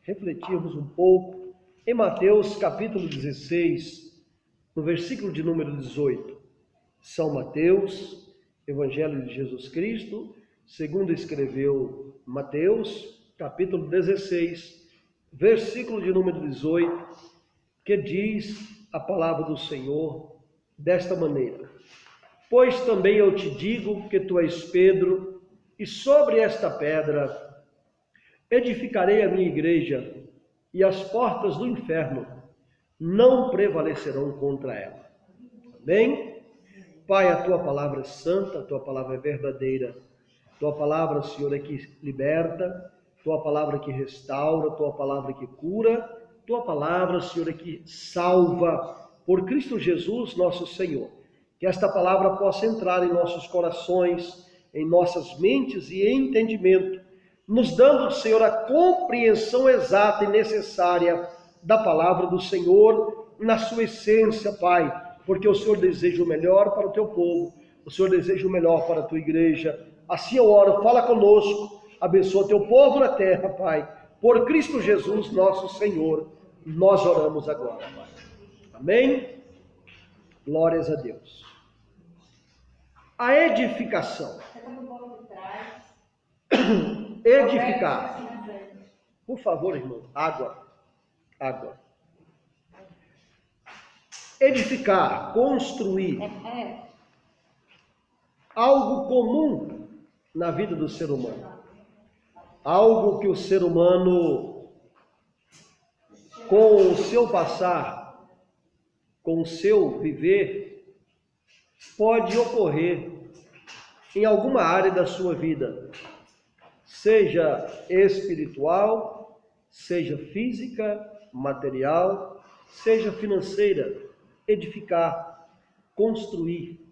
refletirmos um pouco em Mateus capítulo 16, no versículo de número 18. São Mateus, Evangelho de Jesus Cristo, segundo escreveu Mateus, capítulo 16, versículo de número 18, que diz a palavra do Senhor desta maneira: Pois também eu te digo que tu és Pedro, e sobre esta pedra edificarei a minha igreja, e as portas do inferno não prevalecerão contra ela. Amém? Pai, a tua palavra é santa, a tua palavra é verdadeira. Tua palavra, Senhor, é que liberta, tua palavra que restaura, tua palavra que cura, tua palavra, Senhor, é que salva. Por Cristo Jesus, nosso Senhor. Que esta palavra possa entrar em nossos corações, em nossas mentes e em entendimento, nos dando, Senhor, a compreensão exata e necessária da palavra do Senhor na sua essência, Pai. Porque o Senhor deseja o melhor para o teu povo, o Senhor deseja o melhor para a tua igreja. Assim eu oro, fala conosco, abençoa teu povo na terra, Pai. Por Cristo Jesus, nosso Senhor, nós oramos agora, Pai. Amém? Glórias a Deus. A edificação. Edificar. Por favor, irmão, água. Edificar, construir. Algo comum na vida do ser humano. Algo que o ser humano, com o seu passar, com o seu viver, pode ocorrer em alguma área da sua vida, seja espiritual, seja física, material, seja financeira. Edificar, construir.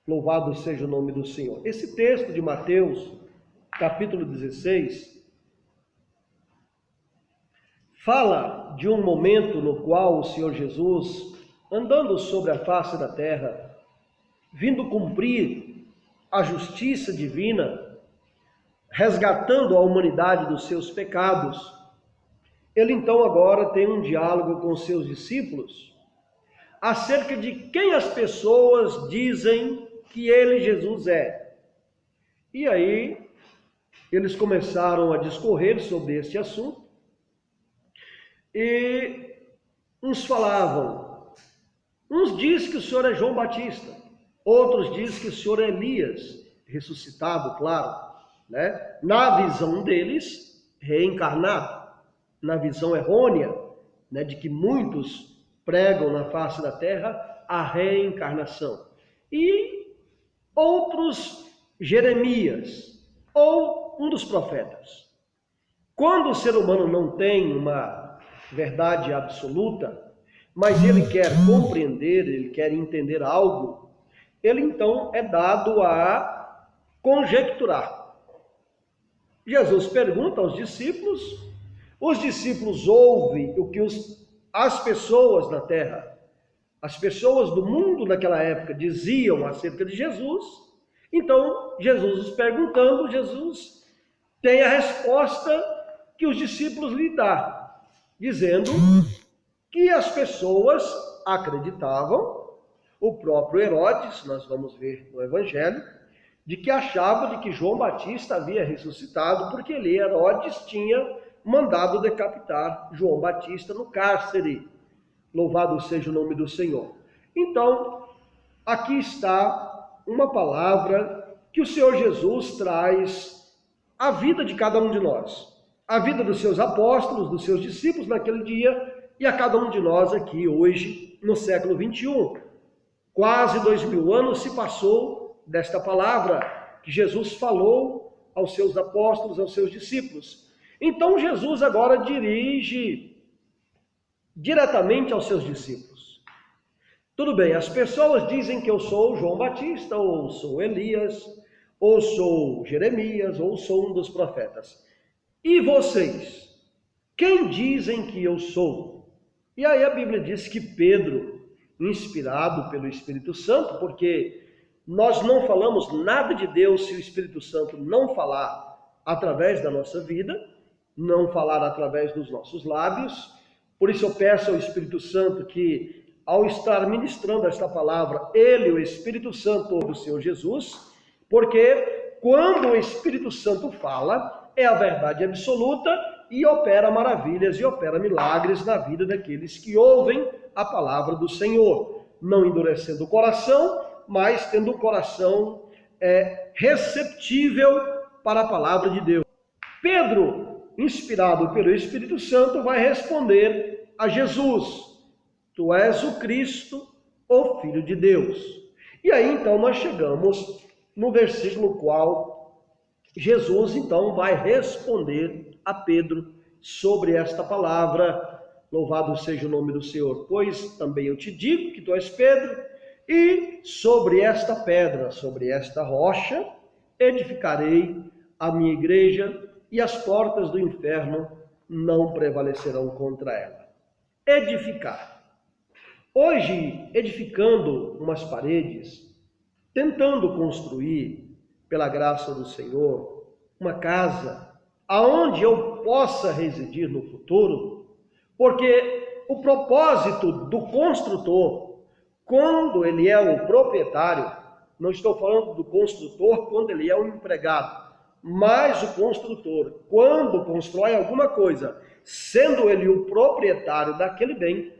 Louvado seja o nome do Senhor. Esse texto de Mateus, capítulo 16, fala de um momento no qual o Senhor Jesus, andando sobre a face da terra, vindo cumprir a justiça divina, resgatando a humanidade dos seus pecados, ele então agora tem um diálogo com seus discípulos acerca de quem as pessoas dizem que ele, Jesus, é. E aí, eles começaram a discorrer sobre este assunto, e uns falavam, uns dizem que o Senhor é João Batista, outros dizem que o Senhor é Elias, ressuscitado, claro, né? Na visão deles, reencarnado, na visão errônea, né, de que muitos pregam na face da terra a reencarnação. E outros, Jeremias, ou um dos profetas. Quando o ser humano não tem uma verdade absoluta, mas ele quer compreender, ele quer entender algo, ele então é dado a conjecturar. Jesus pergunta aos discípulos, os discípulos ouvem o que as pessoas na terra, as pessoas do mundo naquela época diziam acerca de Jesus. Então, Jesus perguntando, Jesus tem a resposta que os discípulos lhe dão, dizendo que as pessoas acreditavam, o próprio Herodes, nós vamos ver no Evangelho, de que achava de que João Batista havia ressuscitado, porque ele, Herodes, tinha mandado decapitar João Batista no cárcere. Louvado seja o nome do Senhor. Então, aqui está uma palavra que o Senhor Jesus traz à vida de cada um de nós, à vida dos seus apóstolos, dos seus discípulos naquele dia, e a cada um de nós aqui hoje, no século 21. Quase 2000 anos se passou desta palavra que Jesus falou aos seus apóstolos, aos seus discípulos. Então Jesus agora dirige diretamente aos seus discípulos. Tudo bem, as pessoas dizem que eu sou João Batista, ou sou Elias, ou sou Jeremias, ou sou um dos profetas. E vocês? Quem dizem que eu sou? E aí a Bíblia diz que Pedro, inspirado pelo Espírito Santo, porque nós não falamos nada de Deus se o Espírito Santo não falar através da nossa vida, não falar através dos nossos lábios. Por isso eu peço ao Espírito Santo que, ao estar ministrando esta palavra, ele, o Espírito Santo do Senhor Jesus, porque quando o Espírito Santo fala, é a verdade absoluta e opera maravilhas e opera milagres na vida daqueles que ouvem a palavra do Senhor, não endurecendo o coração, mas tendo o coração receptível para a palavra de Deus. Pedro, inspirado pelo Espírito Santo, vai responder a Jesus: Tu és o Cristo, o Filho de Deus. E aí então nós chegamos no versículo qual Jesus então vai responder a Pedro sobre esta palavra. Louvado seja o nome do Senhor. Pois também eu te digo que tu és Pedro, e sobre esta pedra, sobre esta rocha, edificarei a minha igreja, e as portas do inferno não prevalecerão contra ela. Edificar. Hoje, edificando umas paredes, tentando construir, pela graça do Senhor, uma casa aonde eu possa residir no futuro, porque o propósito do construtor, quando ele é o proprietário, não estou falando do construtor quando ele é o empregado, mas o construtor, quando constrói alguma coisa, sendo ele o proprietário daquele bem,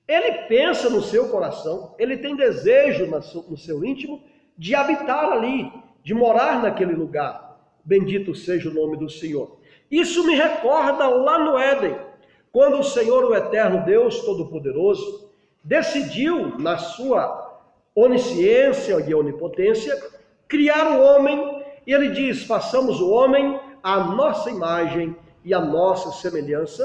ele pensa no seu coração, ele tem desejo no seu íntimo de habitar ali, de morar naquele lugar. Bendito seja o nome do Senhor. Isso me recorda lá no Éden, quando o Senhor, o eterno Deus Todo-Poderoso, decidiu, na sua onisciência e onipotência, criar o homem, e ele diz: façamos o homem à nossa imagem e à nossa semelhança.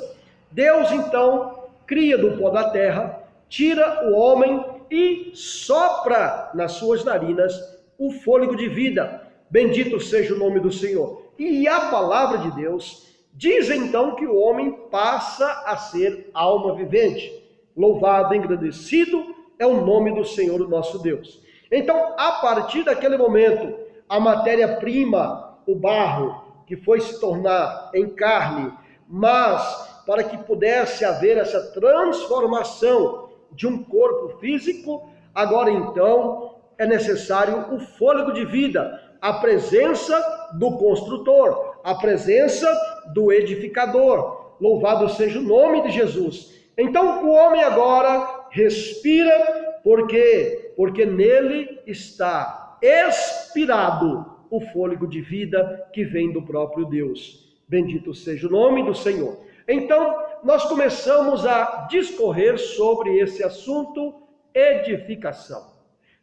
Deus então cria do pó da terra, tira o homem e sopra nas suas narinas o fôlego de vida. Bendito seja o nome do Senhor. E a palavra de Deus diz então que o homem passa a ser alma vivente. Louvado, engrandecido é o nome do Senhor, o nosso Deus. Então, a partir daquele momento, a matéria-prima, o barro, que foi se tornar em carne, mas para que pudesse haver essa transformação de um corpo físico, agora então é necessário o fôlego de vida, a presença do construtor, a presença do edificador. Louvado seja o nome de Jesus. Então o homem agora respira, por quê? Porque nele está expirado o fôlego de vida que vem do próprio Deus. Bendito seja o nome do Senhor. Então, nós começamos a discorrer sobre esse assunto, edificação.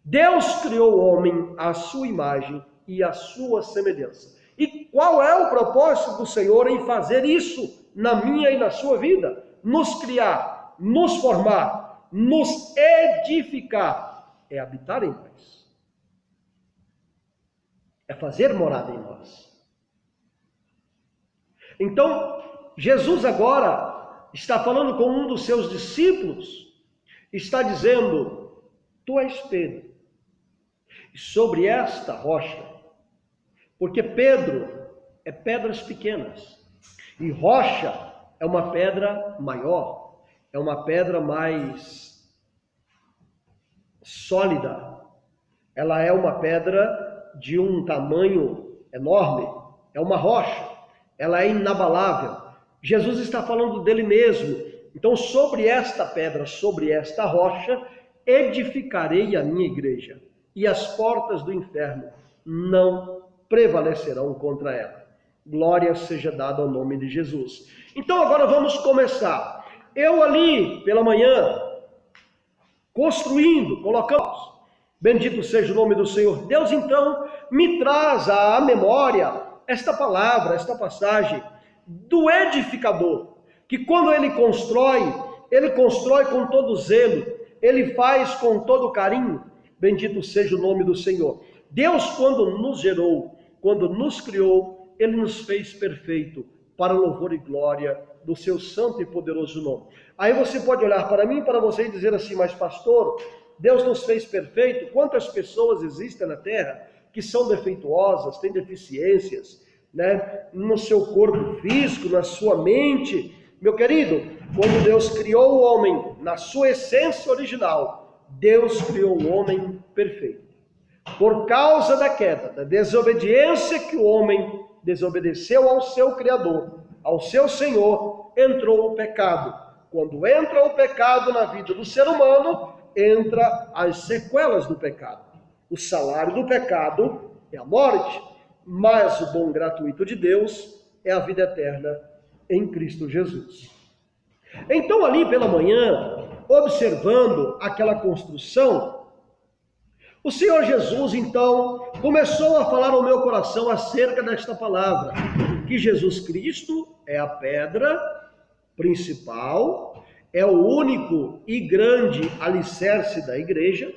Deus criou o homem à sua imagem e à sua semelhança. E qual é o propósito do Senhor em fazer isso na minha e na sua vida? Nos criar, nos formar, nos edificar. É habitar em nós. É fazer morada em nós. Então, Jesus agora está falando com um dos seus discípulos, está dizendo: tu és Pedro, e sobre esta rocha, porque Pedro é pedras pequenas, e rocha é uma pedra maior, é uma pedra mais sólida, ela é uma pedra de um tamanho enorme, é uma rocha, ela é inabalável. Jesus está falando dele mesmo. Então, sobre esta pedra, sobre esta rocha, edificarei a minha igreja, e as portas do inferno não prevalecerão contra ela. Glória seja dada ao nome de Jesus. Então, agora vamos começar. Eu ali, pela manhã, construindo, colocando. Bendito seja o nome do Senhor. Deus, então, me traz à memória esta palavra, esta passagem do edificador, que quando ele constrói com todo zelo, ele faz com todo carinho. Bendito seja o nome do Senhor. Deus, quando nos gerou, quando nos criou, ele nos fez perfeito, para louvor e glória do seu santo e poderoso nome. Aí você pode olhar para mim, para você, e dizer assim: mas pastor, Deus nos fez perfeito? Quantas pessoas existem na terra que são defeituosas, têm deficiências, né, no seu corpo físico, na sua mente. Meu querido, quando Deus criou o homem na sua essência original, Deus criou o homem perfeito. Por causa da queda, da desobediência que o homem desobedeceu ao seu Criador, ao seu Senhor, entrou o pecado. Quando entra o pecado na vida do ser humano, entra as sequelas do pecado. O salário do pecado é a morte, mas o dom gratuito de Deus é a vida eterna em Cristo Jesus. Então, ali pela manhã, observando aquela construção, o Senhor Jesus, então, começou a falar ao meu coração acerca desta palavra, que Jesus Cristo é a pedra principal, é o único e grande alicerce da igreja.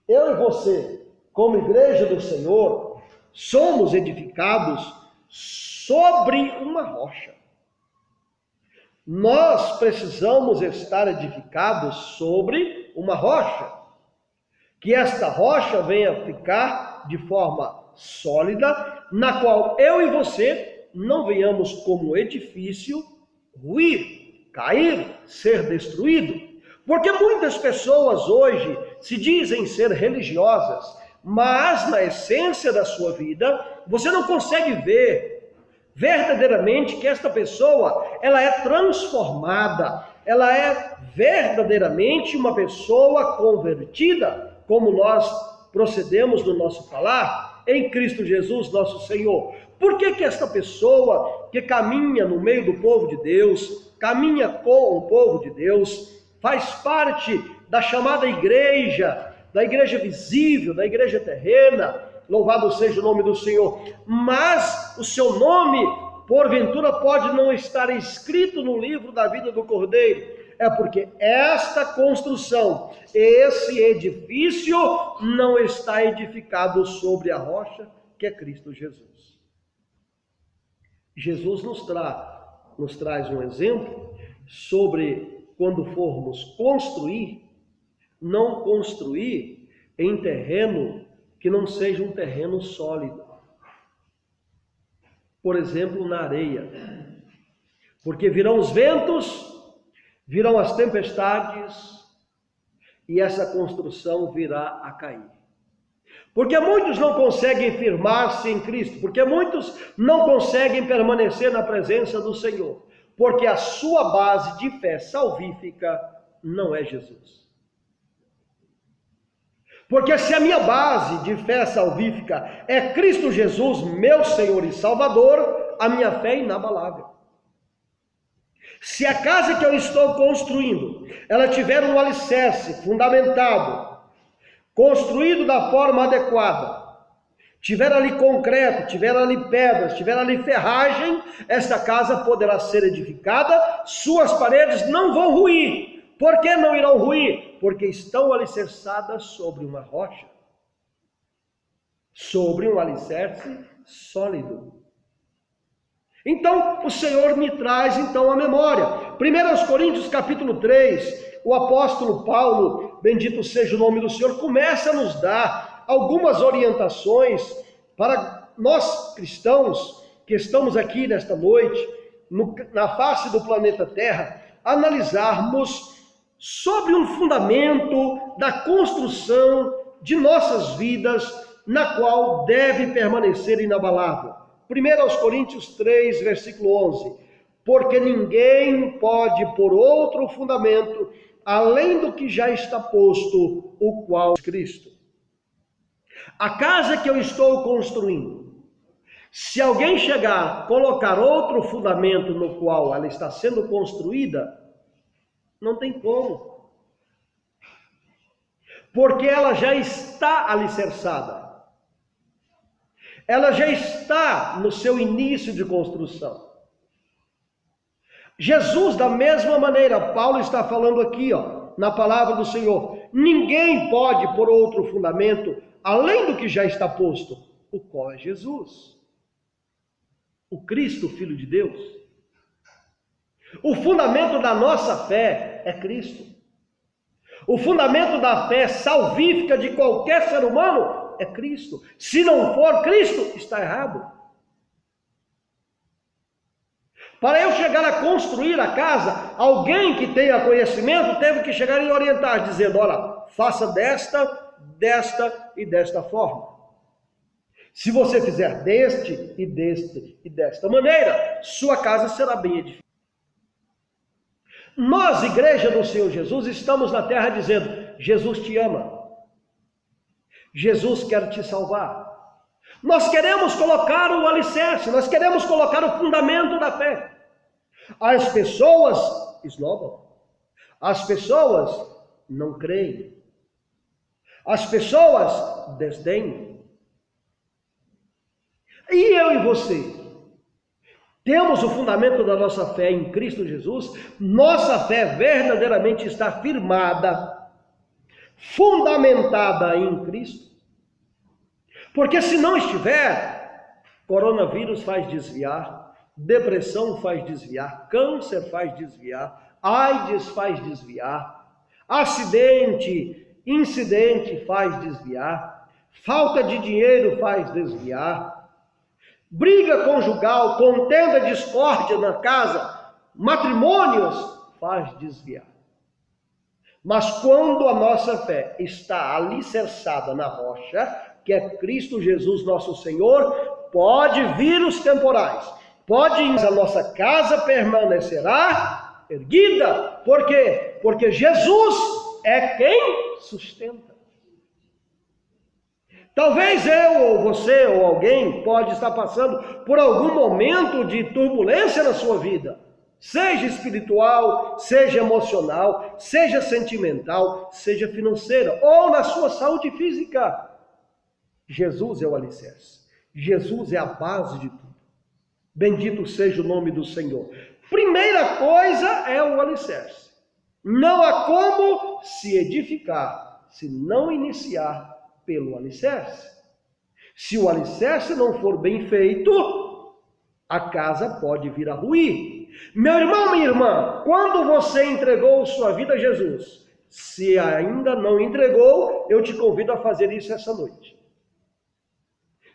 Eu e você, como igreja do Senhor, somos edificados sobre uma rocha. Nós precisamos estar edificados sobre uma rocha. Que esta rocha venha ficar de forma sólida, na qual eu e você não venhamos como edifício ruir, cair, ser destruído. Porque muitas pessoas hoje se dizem ser religiosas, mas na essência da sua vida, você não consegue ver verdadeiramente que esta pessoa, ela é transformada, ela é verdadeiramente uma pessoa convertida, como nós procedemos no nosso falar, em Cristo Jesus, nosso Senhor. Por que esta pessoa que caminha no meio do povo de Deus, caminha com o povo de Deus, faz parte da chamada igreja, da igreja visível, da igreja terrena, louvado seja o nome do Senhor, mas o seu nome, porventura, pode não estar escrito no livro da vida do Cordeiro? É porque esta construção, esse edifício, não está edificado sobre a rocha, que é Cristo Jesus. Jesus nos traz um exemplo sobre quando formos construir, não construir em terreno que não seja um terreno sólido. Por exemplo, na areia. Porque virão os ventos, virão as tempestades e essa construção virá a cair. Porque muitos não conseguem firmar-se em Cristo, porque muitos não conseguem permanecer na presença do Senhor, porque a sua base de fé salvífica não é Jesus. Porque se a minha base de fé salvífica é Cristo Jesus, meu Senhor e Salvador, a minha fé é inabalável. Se a casa que eu estou construindo, ela tiver um alicerce fundamentado, construído da forma adequada, tiver ali concreto, tiver ali pedras, tiver ali ferragem, esta casa poderá ser edificada, suas paredes não vão ruir. Por que não irão ruir? Porque estão alicerçadas sobre uma rocha, sobre um alicerce sólido. Então, o Senhor me traz então a memória. 1 Coríntios capítulo 3, o apóstolo Paulo, bendito seja o nome do Senhor, começa a nos dar algumas orientações para nós cristãos que estamos aqui nesta noite, na face do planeta Terra, analisarmos sobre um fundamento da construção de nossas vidas, na qual deve permanecer inabalável. 1 Coríntios 3, versículo 11. Porque ninguém pode pôr outro fundamento além do que já está posto, o qual é Cristo. A casa que eu estou construindo, se alguém chegar a colocar outro fundamento no qual ela está sendo construída, não tem como. Porque ela já está alicerçada. Ela já está no seu início de construção. Jesus, da mesma maneira, Paulo está falando aqui, na palavra do Senhor, ninguém pode pôr outro fundamento além do que já está posto, o qual é Jesus, o Cristo, Filho de Deus. O fundamento da nossa fé é Cristo. O fundamento da fé salvífica de qualquer ser humano é Cristo. Se não for Cristo, está errado. Para eu chegar a construir a casa, alguém que tenha conhecimento teve que chegar e orientar, dizendo: olha, faça desta, desta e desta forma. Se você fizer deste e desta maneira, sua casa será bem edificada. Nós, igreja do Senhor Jesus, estamos na terra dizendo: Jesus te ama. Jesus quer te salvar. Nós queremos colocar o alicerce, nós queremos colocar o fundamento da fé. As pessoas esnobam, as pessoas não creem, as pessoas desdenham. E eu e você, temos o fundamento da nossa fé em Cristo Jesus, nossa fé verdadeiramente está firmada, fundamentada em Cristo. Porque se não estiver, coronavírus faz desviar, depressão faz desviar, câncer faz desviar, AIDS faz desviar, acidente, incidente faz desviar, falta de dinheiro faz desviar, briga conjugal, contenda, discórdia na casa, matrimônios faz desviar. Mas quando a nossa fé está alicerçada na rocha, que é Cristo Jesus nosso Senhor, pode vir os temporais, pode ir, a nossa casa permanecerá erguida. Por quê? Porque Jesus é quem sustenta. Talvez eu ou você ou alguém pode estar passando por algum momento de turbulência na sua vida, seja espiritual, seja emocional, seja sentimental, seja financeira, ou na sua saúde física. Jesus é o alicerce. Jesus é a base de tudo. Bendito seja o nome do Senhor. Primeira coisa é o alicerce. Não há como se edificar se não iniciar pelo alicerce. Se o alicerce não for bem feito, a casa pode vir a ruir. Meu irmão, minha irmã, quando você entregou sua vida a Jesus, se ainda não entregou, eu te convido a fazer isso essa noite.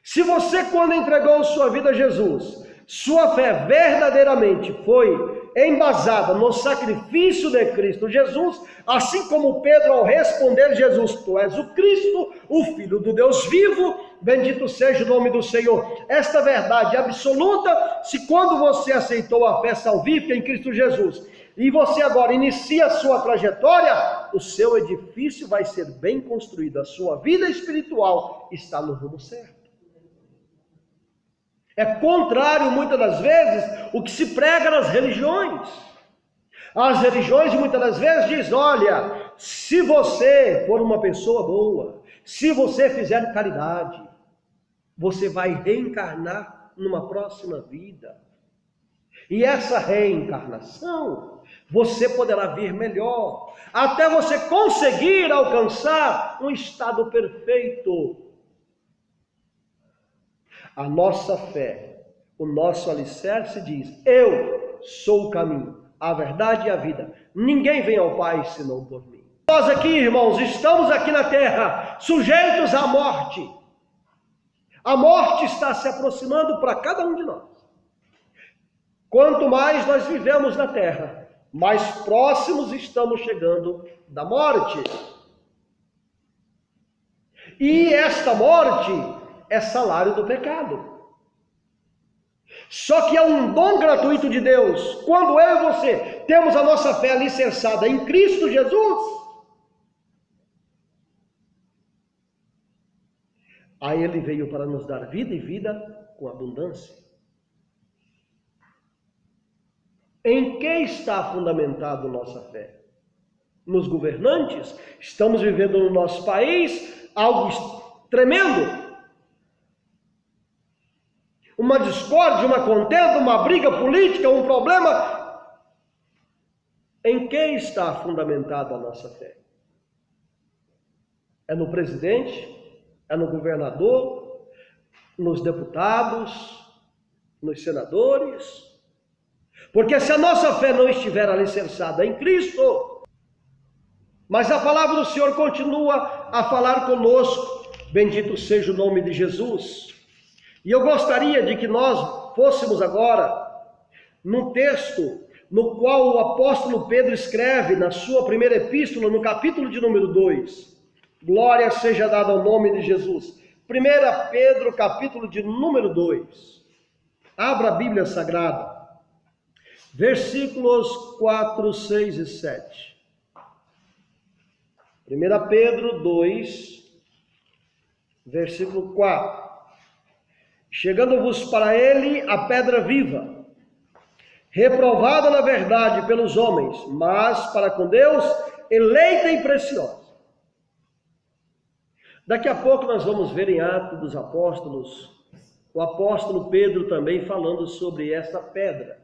Se você, quando entregou sua vida a Jesus, sua fé verdadeiramente foi embasada no sacrifício de Cristo Jesus, assim como Pedro, ao responder Jesus: tu és o Cristo, o Filho do Deus vivo, bendito seja o nome do Senhor. Esta verdade absoluta, se quando você aceitou a fé salvífica em Cristo Jesus, e você agora inicia a sua trajetória, o seu edifício vai ser bem construído, a sua vida espiritual está no rumo certo. É contrário, muitas das vezes, o que se prega nas religiões. As religiões, muitas das vezes, dizem: olha, se você for uma pessoa boa, se você fizer caridade, você vai reencarnar numa próxima vida. E essa reencarnação, você poderá vir melhor, até você conseguir alcançar um estado perfeito. A nossa fé, o nosso alicerce diz: eu sou o caminho, a verdade e a vida. Ninguém vem ao Pai senão por mim. Nós aqui, irmãos, estamos aqui na terra, sujeitos à morte. A morte está se aproximando para cada um de nós. Quanto mais nós vivemos na terra, mais próximos estamos chegando da morte. E esta morte é salário do pecado. Só que é um dom gratuito de Deus. Quando eu e você temos a nossa fé alicerçada em Cristo Jesus, aí Ele veio para nos dar vida e vida com abundância. Em que está fundamentado nossa fé? Nos governantes? Estamos vivendo no nosso país algo tremendo. Uma discórdia, uma contenda, uma briga política, um problema. Em que está fundamentada a nossa fé? É no presidente? É no governador? Nos deputados? Nos senadores? Porque se a nossa fé não estiver alicerçada em Cristo, mas a palavra do Senhor continua a falar conosco, bendito seja o nome de Jesus. E eu gostaria de que nós fôssemos agora no texto no qual o apóstolo Pedro escreve na sua primeira epístola, no capítulo de número 2. Glória seja dada ao nome de Jesus. 1 Pedro, capítulo de número 2. Abra a Bíblia Sagrada. Versículos 4, 6 e 7. 1 Pedro 2, versículo 4. Chegando-vos para ele a pedra viva, reprovada na verdade pelos homens, mas para com Deus eleita e preciosa. Daqui a pouco nós vamos ver em Atos dos Apóstolos, o apóstolo Pedro também falando sobre essa pedra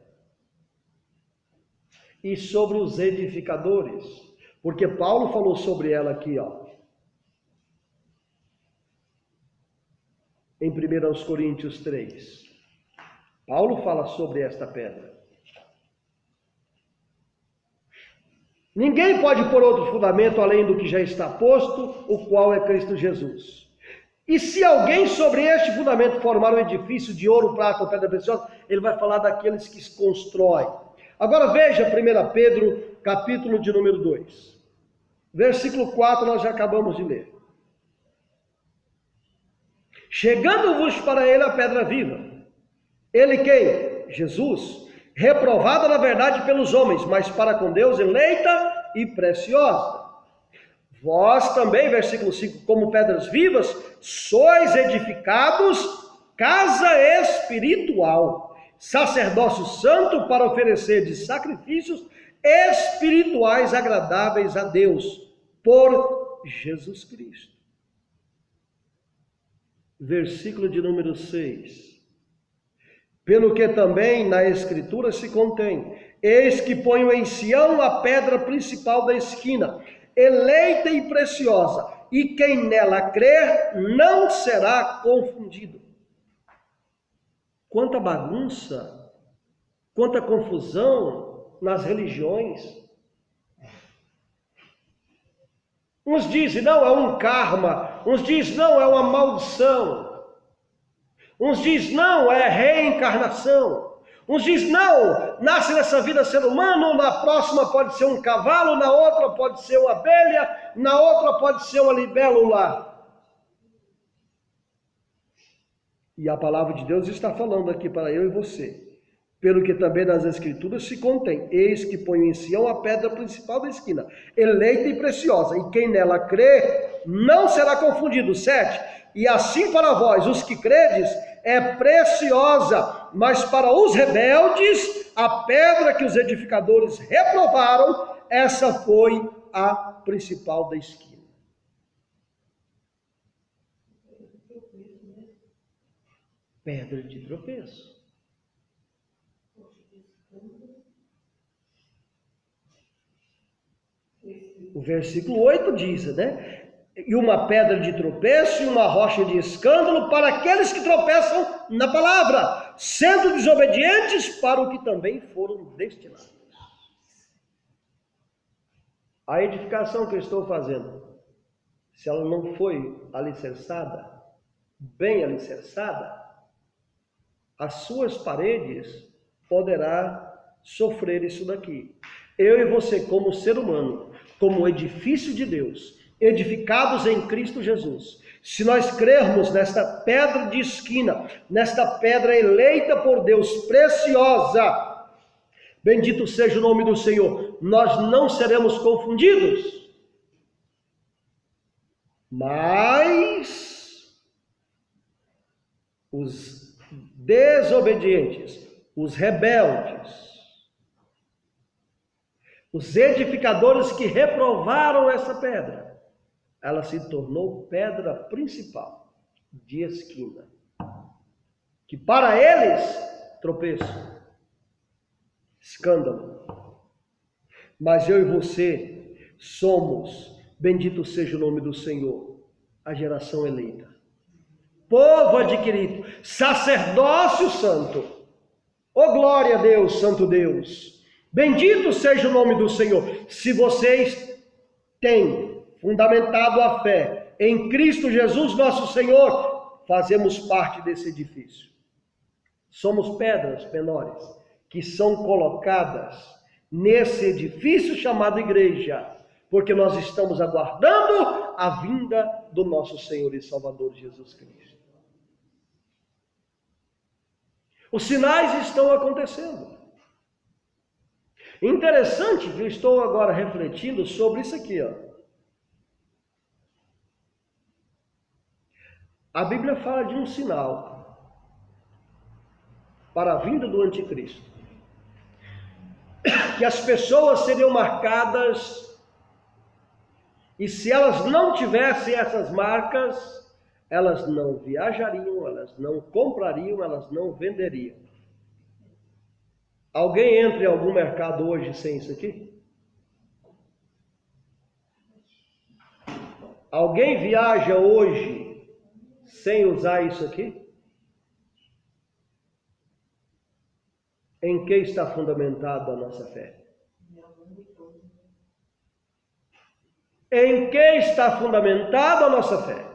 e sobre os edificadores, porque Paulo falou sobre ela aqui, em 1 Coríntios 3. Paulo fala sobre esta pedra. Ninguém pode pôr outro fundamento além do que já está posto, o qual é Cristo Jesus. E se alguém sobre este fundamento formar um edifício de ouro, prata ou pedra preciosa, ele vai falar daqueles que se constroem. Agora veja 1 Pedro, capítulo de número 2. Versículo 4 nós já acabamos de ler. Chegando-vos para ele a pedra viva. Ele quem? Jesus. Reprovada na verdade pelos homens, mas para com Deus eleita e preciosa. Vós também, versículo 5, como pedras vivas, sois edificados casa espiritual, sacerdócio santo para oferecer de sacrifícios espirituais agradáveis a Deus, por Jesus Cristo. Versículo de número 6. Pelo que também na Escritura se contém: eis que ponho em Sião a pedra principal da esquina, eleita e preciosa, e quem nela crer não será confundido. Quanta bagunça, quanta confusão nas religiões. Uns dizem, não, é um karma. Uns dizem, não, é uma maldição. Uns dizem, não, é reencarnação. Uns dizem, não, nasce nessa vida ser humano, na próxima pode ser um cavalo, na outra pode ser uma abelha, na outra pode ser uma libélula. E a palavra de Deus está falando aqui para eu e você. Pelo que também nas Escrituras se contém: eis que ponho em Sião a pedra principal da esquina, eleita e preciosa, e quem nela crê não será confundido. 7. E assim para vós, os que credes, é preciosa, mas para os rebeldes, a pedra que os edificadores reprovaram, essa foi a principal da esquina. Pedra de tropeço. O versículo 8 diz, né? E uma pedra de tropeço e uma rocha de escândalo para aqueles que tropeçam na palavra, sendo desobedientes para o que também foram destinados. A edificação que eu estou fazendo, se ela não foi alicerçada, bem alicerçada, as suas paredes poderá sofrer isso daqui. Eu e você, como ser humano, como edifício de Deus, edificados em Cristo Jesus, se nós crermos nesta pedra de esquina, nesta pedra eleita por Deus, preciosa, bendito seja o nome do Senhor, nós não seremos confundidos. Mas os desobedientes, os rebeldes, os edificadores que reprovaram essa pedra, ela se tornou pedra principal de esquina, que para eles, tropeço, escândalo. Mas eu e você somos, bendito seja o nome do Senhor, a geração eleita, povo adquirido, sacerdócio santo. Oh, glória a Deus, santo Deus. Bendito seja o nome do Senhor. Se vocês têm fundamentado a fé em Cristo Jesus, nosso Senhor, fazemos parte desse edifício. Somos pedras menores que são colocadas nesse edifício chamado igreja, porque nós estamos aguardando a vinda do nosso Senhor e Salvador Jesus Cristo. Os sinais estão acontecendo. Interessante que eu estou agora refletindo sobre isso aqui, ó. A Bíblia fala de um sinal para a vinda do anticristo. Que as pessoas seriam marcadas, e se elas não tivessem essas marcas, elas não viajariam, elas não comprariam, elas não venderiam. Alguém entra em algum mercado hoje sem isso aqui? Alguém viaja hoje sem usar isso aqui? Em que está fundamentada a nossa fé? Em que está fundamentada a nossa fé?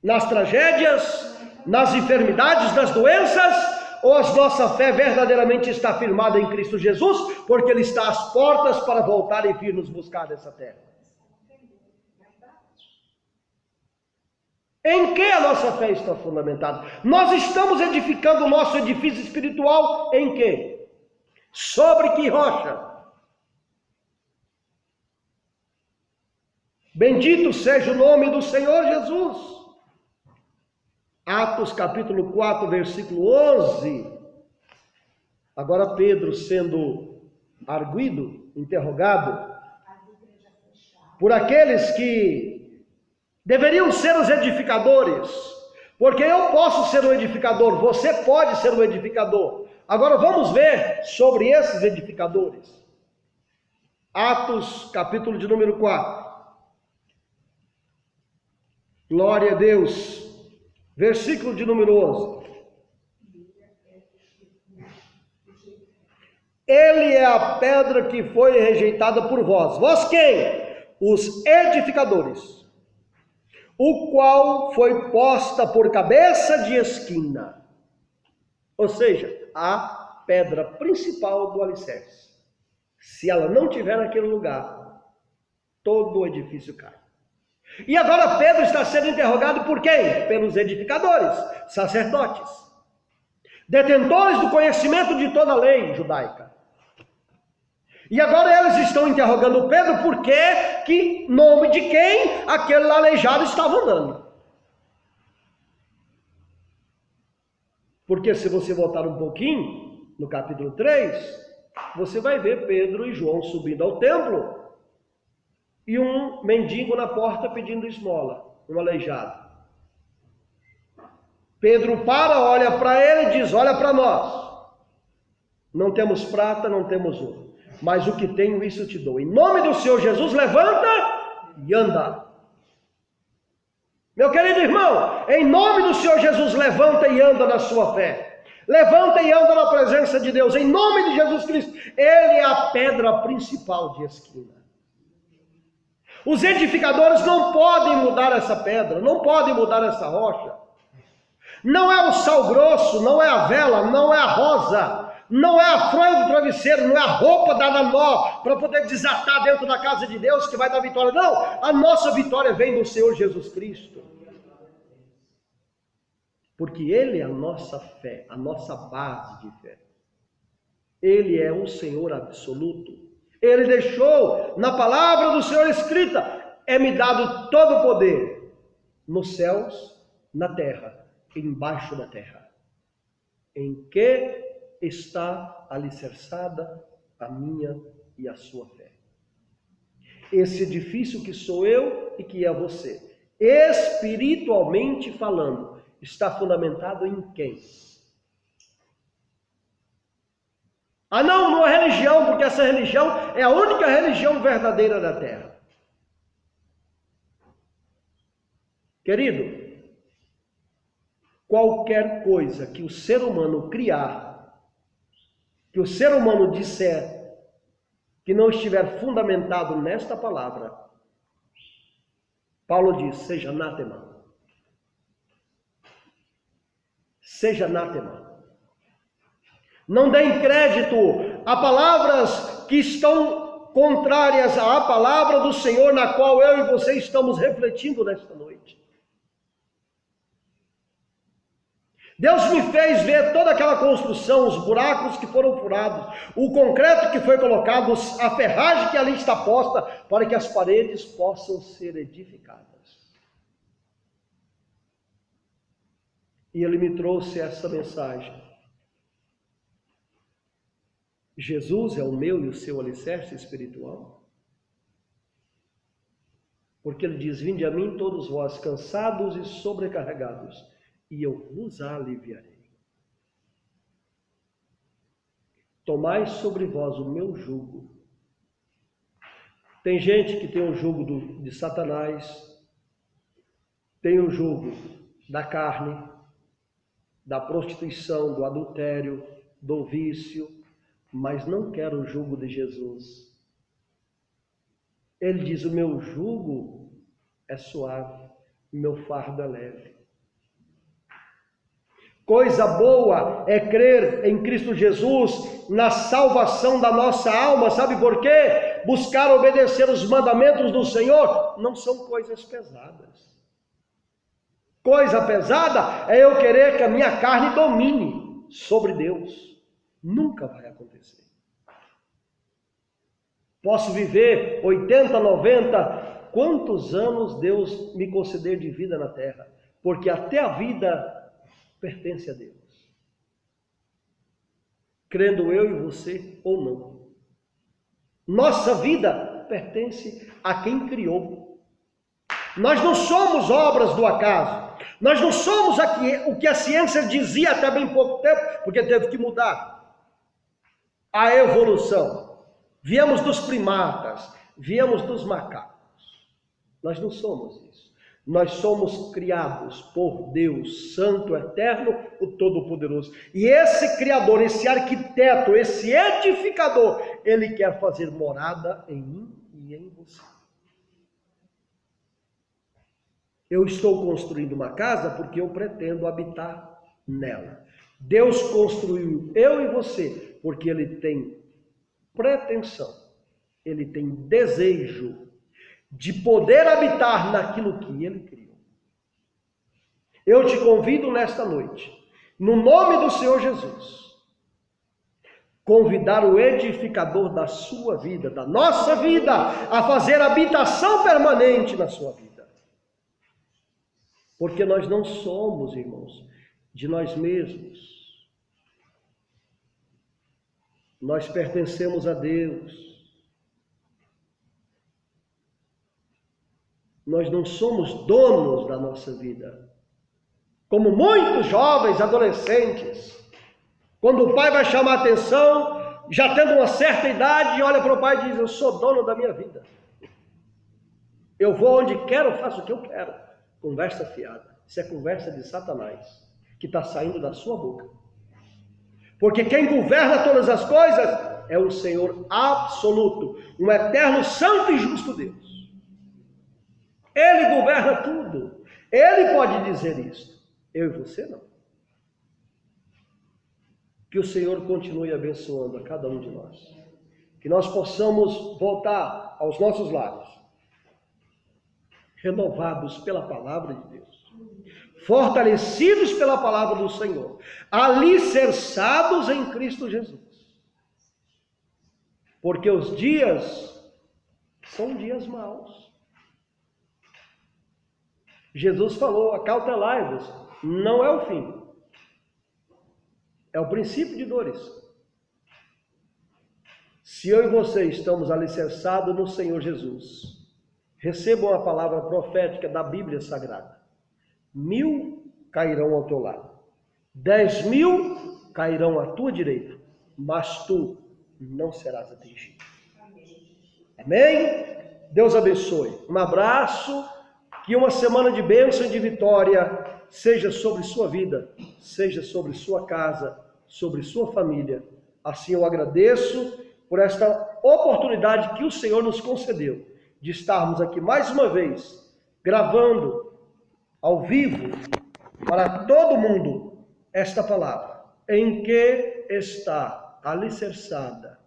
Nas tragédias, nas enfermidades, nas doenças? Ou a nossa fé verdadeiramente está firmada em Cristo Jesus, porque Ele está às portas para voltar e vir nos buscar dessa terra? Em que a nossa fé está fundamentada? Nós estamos edificando o nosso edifício espiritual em quê? Sobre que rocha? Bendito seja o nome do Senhor Jesus. Atos capítulo 4, versículo 11. Agora Pedro sendo arguido, interrogado, por aqueles que deveriam ser os edificadores, porque eu posso ser um edificador, você pode ser um edificador. Agora vamos ver sobre esses edificadores. Atos capítulo de número 4. Glória a Deus. Versículo de número 11. Ele é a pedra que foi rejeitada por vós. Vós quem? Os edificadores. O qual foi posta por cabeça de esquina. Ou seja, a pedra principal do alicerce. Se ela não tiver naquele lugar, todo o edifício cai. E agora Pedro está sendo interrogado por quem? Pelos edificadores, sacerdotes, detentores do conhecimento de toda a lei judaica. E agora eles estão interrogando Pedro porque que nome de quem aquele aleijado estava andando. Porque se você voltar um pouquinho, no capítulo 3, você vai ver Pedro e João subindo ao templo e um mendigo na porta pedindo esmola, um aleijado. Pedro para, olha para ele e diz: olha para nós, não temos prata, não temos ouro, mas o que tenho isso te dou. Em nome do Senhor Jesus, levanta e anda. Meu querido irmão, em nome do Senhor Jesus, levanta e anda na sua fé. Levanta e anda na presença de Deus, em nome de Jesus Cristo. Ele é a pedra principal de esquina. Os edificadores não podem mudar essa pedra, não podem mudar essa rocha. Não é o sal grosso, não é a vela, não é a rosa, não é a fronha do travesseiro, não é a roupa dada nó para poder desatar dentro da casa de Deus que vai dar vitória. Não, a nossa vitória vem do Senhor Jesus Cristo. Porque Ele é a nossa fé, a nossa base de fé. Ele é o Senhor absoluto. Ele deixou na palavra do Senhor escrita: é-me dado todo o poder nos céus, na terra, embaixo da terra. Em que está alicerçada a minha e a sua fé? Esse edifício que sou eu e que é você, espiritualmente falando, está fundamentado em quem? Ah não, numa religião, porque essa religião é a única religião verdadeira da terra. Querido, qualquer coisa que o ser humano criar, que o ser humano disser, que não estiver fundamentado nesta palavra, Paulo diz: seja anátema. Seja anátema. Não deem crédito a palavras que estão contrárias à palavra do Senhor, na qual eu e você estamos refletindo nesta noite. Deus me fez ver toda aquela construção, os buracos que foram furados, o concreto que foi colocado, a ferragem que ali está posta, para que as paredes possam ser edificadas. E Ele me trouxe essa mensagem. Jesus é o meu e o seu alicerce espiritual. Porque Ele diz: vinde a mim todos vós cansados e sobrecarregados, e eu vos aliviarei. Tomai sobre vós o meu jugo. Tem gente que tem o jugo de Satanás, tem o jugo da carne, da prostituição, do adultério, do vício, mas não quer o jugo de Jesus. Ele diz: o meu jugo é suave, o meu fardo é leve. Coisa boa é crer em Cristo Jesus, na salvação da nossa alma. Sabe por quê? Buscar obedecer os mandamentos do Senhor não são coisas pesadas. Coisa pesada é eu querer que a minha carne domine sobre Deus. Nunca vai acontecer. Posso viver 80, 90, quantos anos Deus me conceder de vida na terra, porque até a vida pertence a Deus, crendo eu e você ou não. Nossa vida pertence a quem criou. Nós não somos obras do acaso. Nós não somos o que a ciência dizia até bem pouco tempo, porque teve que mudar. A evolução. Viemos dos primatas, viemos dos macacos. Nós não somos isso. Nós somos criados por Deus, Santo, Eterno, o Todo-Poderoso. E esse Criador, esse arquiteto, esse edificador, Ele quer fazer morada em mim e em você. Eu estou construindo uma casa porque eu pretendo habitar nela. Deus construiu eu e você porque Ele tem pretensão, Ele tem desejo de poder habitar naquilo que Ele criou. Eu te convido nesta noite, no nome do Senhor Jesus, convidar o edificador da sua vida, da nossa vida, a fazer habitação permanente na sua vida. Porque nós não somos, irmãos, de nós mesmos. Nós pertencemos a Deus. Nós não somos donos da nossa vida. Como muitos jovens, adolescentes, quando o pai vai chamar a atenção, já tendo uma certa idade, olha para o pai e diz: eu sou dono da minha vida. Eu vou onde quero, faço o que eu quero. Conversa fiada. Isso é conversa de Satanás, que está saindo da sua boca. Porque quem governa todas as coisas é o Senhor absoluto, um eterno, santo e justo Deus. Ele governa tudo. Ele pode dizer isso. Eu e você não. Que o Senhor continue abençoando a cada um de nós. Que nós possamos voltar aos nossos lares, renovados pela palavra de Deus, fortalecidos pela palavra do Senhor, alicerçados em Cristo Jesus. Porque os dias são dias maus. Jesus falou: acautelai-vos, não é o fim, é o princípio de dores. Se eu e você estamos alicerçados no Senhor Jesus, recebam a palavra profética da Bíblia Sagrada. 1000 cairão ao teu lado, 10.000 cairão à tua direita, mas tu não serás atingido. Amém? Deus abençoe. Um abraço, que uma semana de bênção e de vitória seja sobre sua vida, seja sobre sua casa, sobre sua família. Assim eu agradeço por esta oportunidade que o Senhor nos concedeu de estarmos aqui mais uma vez, gravando ao vivo para todo mundo esta palavra, em que está alicerçada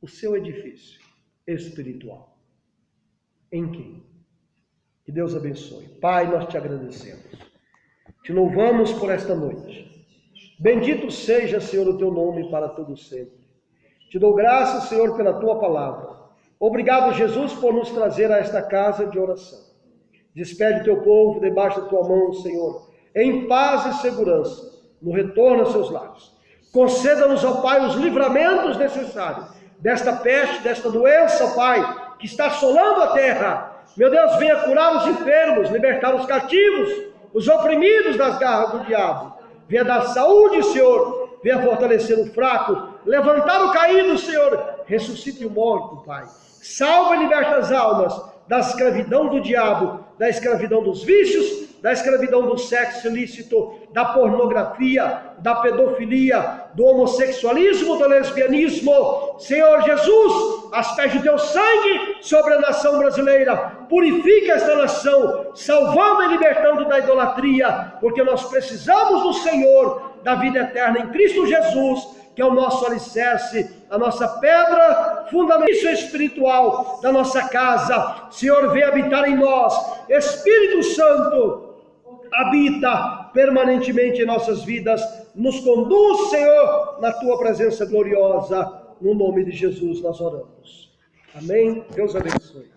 o seu edifício espiritual? Em quem? Que Deus abençoe. Pai, nós te agradecemos. Te louvamos por esta noite. Bendito seja, Senhor, o teu nome para todo sempre. Te dou graças, Senhor, pela tua palavra. Obrigado, Jesus, por nos trazer a esta casa de oração. Despede o teu povo debaixo da tua mão, Senhor, em paz e segurança, no retorno aos seus lares. Conceda-nos, ó Pai, os livramentos necessários desta peste, desta doença, ó Pai, que está assolando a terra. Meu Deus, venha curar os enfermos, libertar os cativos, os oprimidos das garras do diabo. Venha dar saúde, Senhor. Venha fortalecer o fraco, levantar o caído, Senhor. Ressuscite o morto, Pai. Salva e liberta as almas da escravidão do diabo, da escravidão dos vícios, da escravidão do sexo ilícito, da pornografia, da pedofilia, do homossexualismo, do lesbianismo. Senhor Jesus, asperge o teu sangue sobre a nação brasileira. Purifica esta nação, salvando e libertando da idolatria, porque nós precisamos do Senhor, da vida eterna em Cristo Jesus, que é o nosso alicerce, a nossa pedra fundamental espiritual da nossa casa. Senhor, vem habitar em nós. Espírito Santo, habita permanentemente em nossas vidas. Nos conduz, Senhor, na tua presença gloriosa. No nome de Jesus nós oramos. Amém. Deus abençoe.